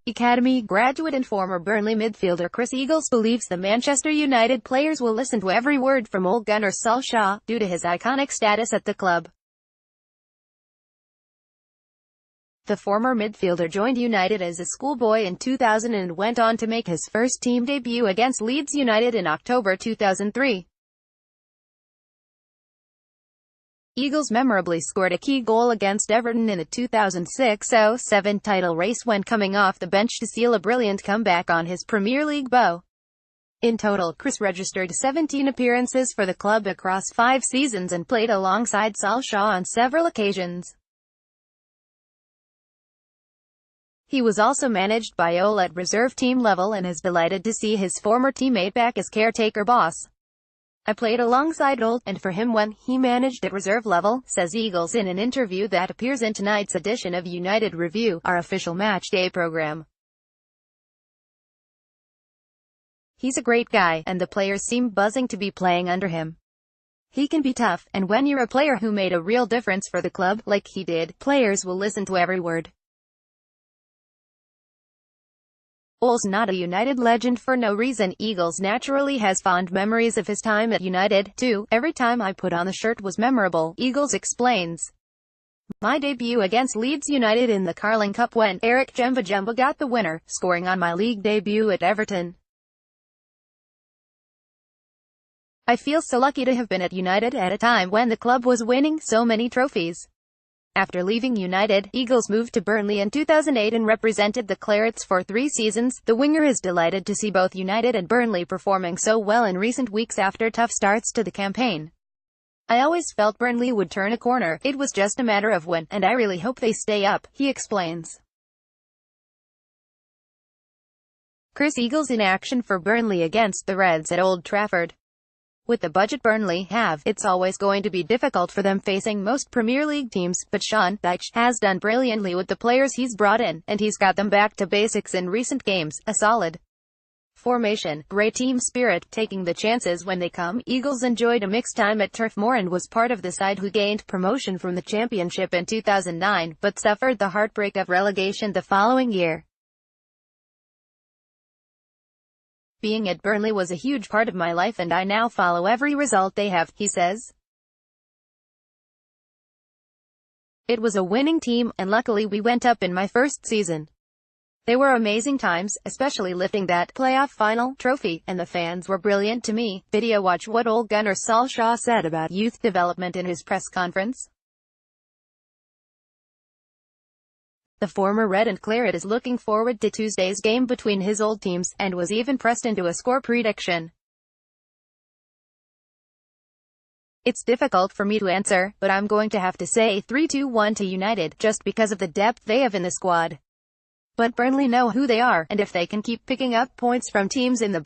Academy graduate and former Burnley midfielder Chris Eagles believes the Manchester United players will listen to every word from Ole Gunnar Solskjaer, due to his iconic status at the club. The former midfielder joined United as a schoolboy in 2000 and went on to make his first team debut against Leeds United in October 2003. Eagles memorably scored a key goal against Everton in the 2006-07 title race when coming off the bench to seal a brilliant comeback on his Premier League bow. In total, Chris registered 17 appearances for the club across 5 seasons and played alongside Solskjaer on several occasions. He was also managed by Ole at reserve team level and is delighted to see his former teammate back as caretaker boss. "I played alongside Ole, and for him when he managed at reserve level," says Eagles in an interview that appears in tonight's edition of United Review, our official match day program. "He's a great guy, and the players seem buzzing to be playing under him. He can be tough, and when you're a player who made a real difference for the club, like he did, players will listen to every word." Ole's not a United legend for no reason. Eagles naturally has fond memories of his time at United, too. "Every time I put on the shirt was memorable," Eagles explains. "My debut against Leeds United in the Carling Cup when Eric Jemba got the winner, scoring on my league debut at Everton. I feel so lucky to have been at United at a time when the club was winning so many trophies." After leaving United, Eagles moved to Burnley in 2008 and represented the Clarets for 3 seasons. The winger is delighted to see both United and Burnley performing so well in recent weeks after tough starts to the campaign. "I always felt Burnley would turn a corner, it was just a matter of when, and I really hope they stay up," he explains. Chris Eagles in action for Burnley against the Reds at Old Trafford. With the budget Burnley have, it's always going to be difficult for them facing most Premier League teams, but Sean Dyche has done brilliantly with the players he's brought in, and he's got them back to basics in recent games: a solid formation, great team spirit, taking the chances when they come. Eagles enjoyed a mixed time at Turf Moor and was part of the side who gained promotion from the Championship in 2009, but suffered the heartbreak of relegation the following year. "Being at Burnley was a huge part of my life and I now follow every result they have," he says. "It was a winning team, and luckily we went up in my first season. They were amazing times, especially lifting that playoff final trophy, and the fans were brilliant to me." Video watch what Ole Gunnar Solskjaer said about youth development in his press conference. The former Red and Claret is looking forward to Tuesday's game between his old teams, and was even pressed into a score prediction. "It's difficult for me to answer, but I'm going to have to say 3-2-1 to United, just because of the depth they have in the squad. But Burnley know who they are, and if they can keep picking up points from teams in the